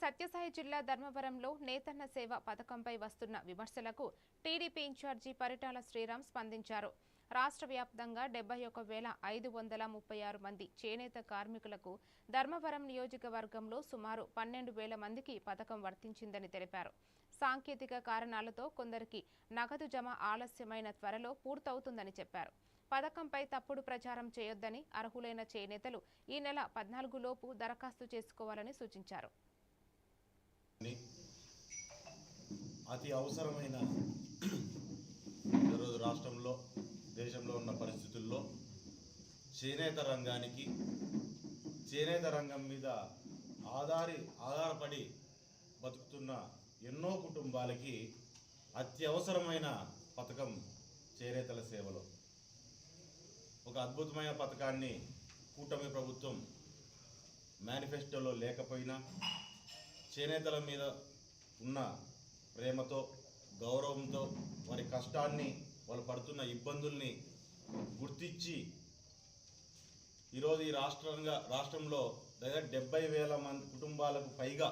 సత్యసాయి జిల్లా ధర్మవరంలో నేతన్న సేవ పథకంపై వస్తున్న విమర్శలకు టీడీపీ ఇన్ఛార్జి పరిటాల శ్రీరామ్ స్పందించారు. రాష్ట్ర వ్యాప్తంగా 71,536 మంది చేనేత కార్మికులకు ధర్మవరం నియోజకవర్గంలో సుమారు 12,000 మందికి పథకం వర్తించిందని తెలిపారు. సాంకేతిక కారణాలతో కొందరికి నగదు జమ ఆలస్యమైన త్వరలో పూర్తవుతుందని చెప్పారు. పథకంపై తప్పుడు ప్రచారం చేయొద్దని, అర్హులైన చేనేతలు ఈ నెల 14 లోపు దరఖాస్తు చేసుకోవాలని సూచించారు. అతి అవసరమైన ఈరోజు రాష్ట్రంలో దేశంలో ఉన్న పరిస్థితుల్లో చేనేత రంగం మీద ఆధారపడి బతుకుతున్న ఎన్నో కుటుంబాలకి అత్యవసరమైన పథకం చేనేతల సేవలో ఒక అద్భుతమైన పథకాన్ని కూటమి ప్రభుత్వం మేనిఫెస్టోలో లేకపోయినా చేనేతల మీద ఉన్న ప్రేమతో, గౌరవంతో, వారి కష్టాన్ని, వాళ్ళు పడుతున్న ఇబ్బందుల్ని గుర్తించి ఈరోజు ఈ రాష్ట్రంలో దగ్గర 70,000 మంది కుటుంబాలకు పైగా